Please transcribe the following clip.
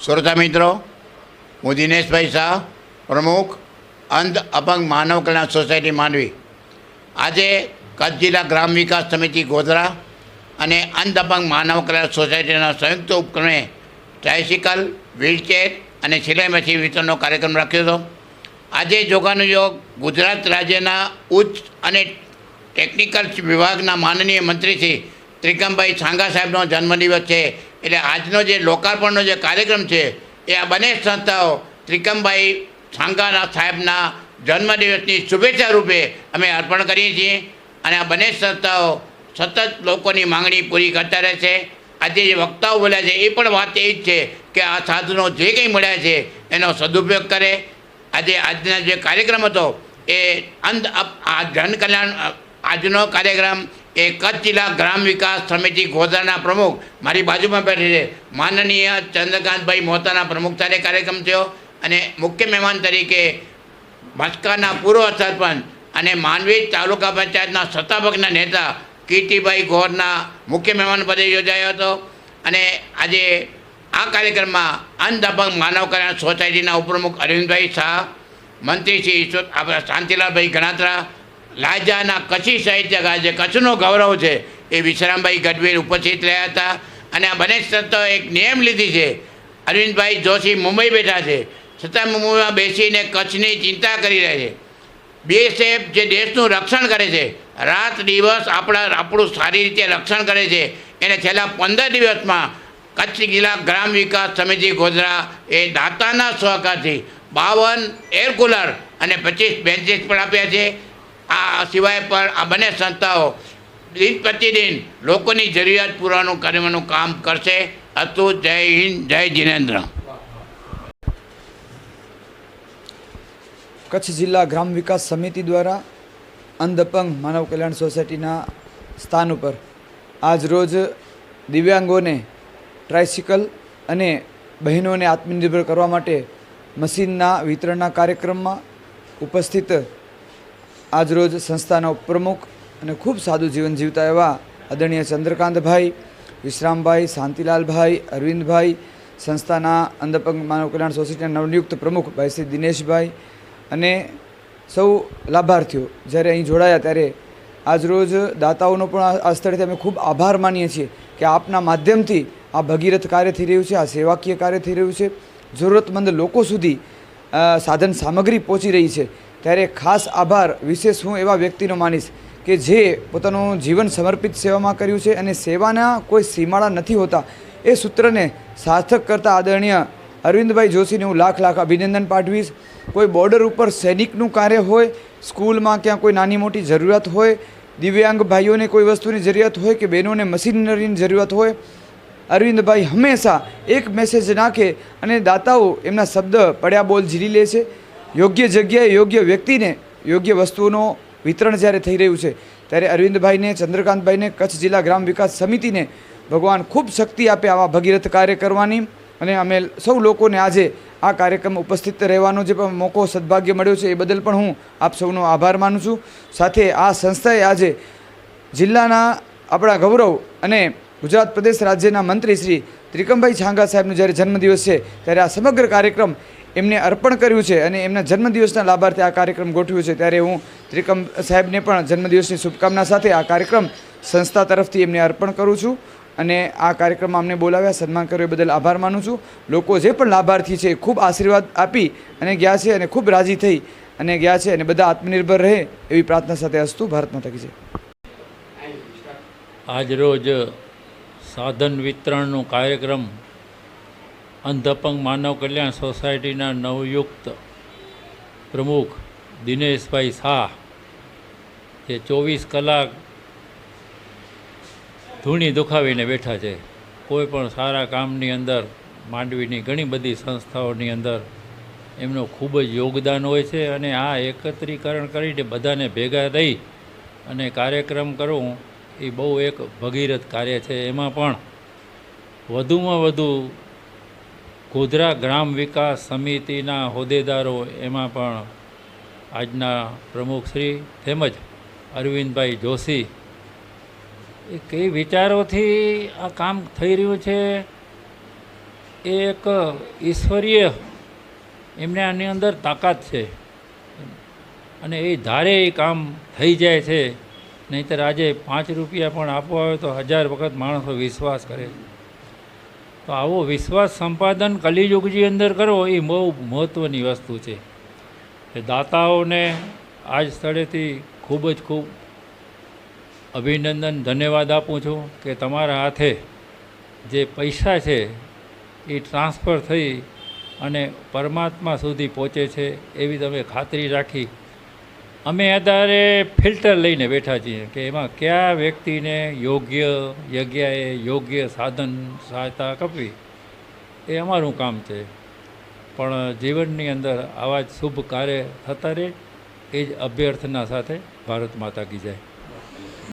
શ્રોતા મિત્રો, હું દિનેશભાઈ શાહ, પ્રમુખ અંધ અપંગ માનવ કલ્યાણ સોસાયટી માંડવી. આજે કચ્છ જિલ્લા ગ્રામ વિકાસ સમિતિ ગોધરા અને અંધ અપંગ માનવ કલ્યાણ સોસાયટીના સંયુક્ત ઉપક્રમે ટ્રાયસિકલ, વ્હીલચેર અને સિલાઈ મશીન વિતરણનો કાર્યક્રમ રાખ્યો હતો. આજે યોગાનું યોગ ગુજરાત રાજ્યના ઉચ્ચ અને ટેકનિકલ વિભાગના માનનીય મંત્રી શ્રી ત્રિકમભાઈ છાંગા સાહેબનો જન્મદિવસ છે. એટલે આજનો જે લોકાર્પણનો જે કાર્યક્રમ છે એ આ બંને સંસ્થાઓ ત્રિકમભાઈ છાંગા સાહેબના જન્મદિવસની શુભેચ્છા રૂપે અમે અર્પણ કરીએ છીએ. અને આ બંને સંસ્થાઓ સતત લોકોની માંગણી પૂરી કરતા રહેશે. આજે જે વક્તાઓ બોલ્યા છે એ પણ વાત એ જ છે કે આ સાધનો જે કંઈ મળ્યા છે એનો સદુપયોગ કરે. આજે આજના જે કાર્યક્રમ હતો એ આ જનકલ્યાણ આજનો કાર્યક્રમ એ કચ્છ જિલ્લા ગ્રામ વિકાસ સમિતિ ગોધરાના પ્રમુખ મારી બાજુમાં બેઠી છે માનનીય ચંદ્રકાંતભાઈ મોતાના પ્રમુખ સાથે કાર્યક્રમ થયો. અને મુખ્ય મહેમાન તરીકે મસ્કાના પૂર્વ સરપંચ અને માંડવી તાલુકા પંચાયતના સત્તાપક્ષના નેતા કીર્તિભાઈ ગોરના મુખ્ય મહેમાન પદે યોજાયો હતો. અને આજે આ કાર્યક્રમમાં અંધ અપંગ માનવ કલ્યાણ સોસાયટીના ઉપપ્રમુખ અરવિંદભાઈ શાહ, મંત્રી શ્રી આપણા શાંતિલાલભાઈ ગણાત્રા, લાજાના કચ્છી સાહિત્યકાર જે કચ્છનો ગૌરવ છે એ વિશ્રામભાઈ ગઢવી ઉપસ્થિત રહ્યા હતા. અને આ બંને સંસ્થાઓએ એક નિયમ લીધી છે. અરવિંદભાઈ જોશી મુંબઈ બેઠા છે છતાં મુંબઈમાં બેસીને કચ્છની ચિંતા કરી રહ્યા છે. BSF જે દેશનું રક્ષણ કરે છે, રાત દિવસ આપણું સારી રીતે રક્ષણ કરે છે, એને છેલ્લા 15 દિવસમાં કચ્છ જિલ્લા ગ્રામ વિકાસ સમિતિ ગોધરા એ દાતાના સહકારથી 52 એર કુલર અને 25 બેન્ચીસ પણ આપ્યા છે. આ સિવાય પણ આ બંને સંસ્થાઓ દિન પ્રતિદિન લોકોની જરૂરિયાત પૂરવાનું કરવાનું કામ કરશે. અસ્તુ. જય હિન્દ, જય જિનેન્દ્ર. કચ્છ જિલ્લા ગ્રામ વિકાસ સમિતિ દ્વારા અંધ અપંગ માનવ કલ્યાણ સોસાયટીના સ્થાન ઉપર આજ રોજ દિવ્યાંગોને ટ્રાયસિકલ અને બહેનોને આત્મનિર્ભર કરવા માટે મશીનના વિતરણના કાર્યક્રમમાં ઉપસ્થિત આજરોજ સંસ્થાના ઉપપ્રમુખ અને ખૂબ સાદું જીવન જીવતા એવા આદરણીય ચંદ્રકાંતભાઈ, વિશ્રામભાઈ, શાંતિલાલભાઈ, અરવિંદભાઈ, સંસ્થાના અંધ અપંગ માનવ કલ્યાણ સોસાયટીના નવનિયુક્ત પ્રમુખ ભાઈ શ્રી દિનેશભાઈ અને સૌ લાભાર્થીઓ જ્યારે અહીં જોડાયા ત્યારે આજરોજ દાતાઓનો પણ આ સ્થળેથી અમે ખૂબ આભાર માનીએ છીએ કે આપના માધ્યમથી આ ભગીરથ કાર્ય થઈ રહ્યું છે, આ સેવાકીય કાર્ય થઈ રહ્યું છે, જરૂરતમંદ લોકો સુધી સાધન સામગ્રી પહોંચી રહી છે. ત્યારે ખાસ આભાર વિશેષ હું એવા વ્યક્તિનો માનીશ કે જે પોતાનું જીવન સમર્પિત સેવામાં કર્યું છે અને સેવાના કોઈ સીમાડા નથી હોતા એ સૂત્રને સાર્થક કરતા આદરણીય અરવિંદભાઈ જોશીને હું લાખ લાખ અભિનંદન પાઠવીશ. કોઈ બોર્ડર ઉપર સૈનિકનું કાર્ય હોય, સ્કૂલમાં ક્યાં કોઈ નાની મોટી જરૂરિયાત હોય, દિવ્યાંગ ભાઈઓને કોઈ વસ્તુની જરૂરિયાત હોય કે બહેનોને મશીનરીની જરૂરિયાત હોય, અરવિંદભાઈ હંમેશા એક મેસેજ નાખે અને દાતાઓ એમના શબ્દ પડ્યા બોલ ઝીલી લે છે. યોગ્ય જગ્યાએ યોગ્ય વ્યક્તિને યોગ્ય વસ્તુઓનો વિતરણ જ્યારે થઈ રહ્યું છે ત્યારે અરવિંદભાઈને, ચંદ્રકાંતભાઈને, કચ્છ જિલ્લા ગ્રામ વિકાસ સમિતિને ભગવાન ખૂબ શક્તિ આપે આવા ભગીરથ કાર્ય કરવાની. અને અમે સૌ લોકોને આજે આ કાર્યક્રમ ઉપસ્થિત રહેવાનો જે પણ મોકો સદભાગ્ય મળ્યો છે એ બદલ પણ હું આપ સૌનો આભાર માનું છું. સાથે આ સંસ્થાએ આજે જિલ્લાના આપણા ગૌરવ અને ગુજરાત પ્રદેશ રાજ્યના મંત્રી શ્રી ત્રિકમભાઈ છાંગા સાહેબનો જ્યારે જન્મદિવસ છે ત્યારે આ સમગ્ર કાર્યક્રમ એમને અર્પણ કર્યું છે અને એમના જન્મદિવસના લાભાર્થે આ કાર્યક્રમ ગોઠવ્યો છે. ત્યારે હું ત્રિકમ સાહેબને પણ જન્મદિવસની શુભકામના સાથે આ કાર્યક્રમ સંસ્થા તરફથી એમને અર્પણ કરું છું. અને આ કાર્યક્રમમાં અમને બોલાવ્યા, સન્માન કર્યો એ બદલ આભાર માનું છું. લોકો જે પણ લાભાર્થી છે ખૂબ આશીર્વાદ આપી અને ગયા છે અને ખૂબ રાજી થઈ અને ગયા છે અને બધા આત્મનિર્ભર રહે એવી પ્રાર્થના સાથે અસ્તુ. ભારત માતા કી જય. આજરોજ સાધન વિતરણનો કાર્યક્રમ અંધ અપંગ માનવ કલ્યાણ સોસાયટીના નવયુક્ત પ્રમુખ દિનેશભાઈ શાહ જે 24 કલાક ધૂણી દુખાવીને બેઠા છે. કોઈ પણ સારા કામની અંદર માંડવીની ઘણી બધી સંસ્થાઓની અંદર એમનું ખૂબ જ યોગદાન હોય છે. અને આ એકત્રીકરણ કરીને બધાને ભેગા રહી અને કાર્યક્રમ કરવું એ બહુ એક ભગીરથ કાર્ય છે. એમાં પણ વધુમાં વધુ ગોધરા ગ્રામ વિકાસ સમિતિના હોદ્દેદારો, એમાં પણ આજના પ્રમુખશ્રી તેમજ અરવિંદભાઈ જોશી, એ કઈ વિચારોથી આ કામ થઈ રહ્યું છે એ એક ઈશ્વરીય એમને આની અંદર તાકાત છે અને એ ધારે એ કામ થઈ જાય છે. નહીંતર આજે 5 રૂપિયા પણ આપવા હોય તો 1000 વખત માણસો વિશ્વાસ કરે. તો આવો વિશ્વાસ સંપાદન કલિયુગની અંદર કરવો એ બહુ મહત્ત્વની વસ્તુ છે. એ દાતાઓને આજ સ્થળેથી ખૂબ અભિનંદન ધન્યવાદ આપું છું કે તમારા હાથે જે પૈસા છે એ ટ્રાન્સફર થઈ અને પરમાત્મા સુધી પહોંચે છે એવી તમે ખાતરી રાખી. અમે અત્યારે ફિલ્ટર લઈને બેઠા છીએ કે એમાં કયા વ્યક્તિને યોગ્ય જગ્યાએ યોગ્ય સાધન સહાયતા આપવી એ અમારું કામ છે. પણ જીવનની અંદર આવા જ શુભ કાર્ય થતા રહે એ જ અભ્યર્થના સાથે ભારત માતા કી જય.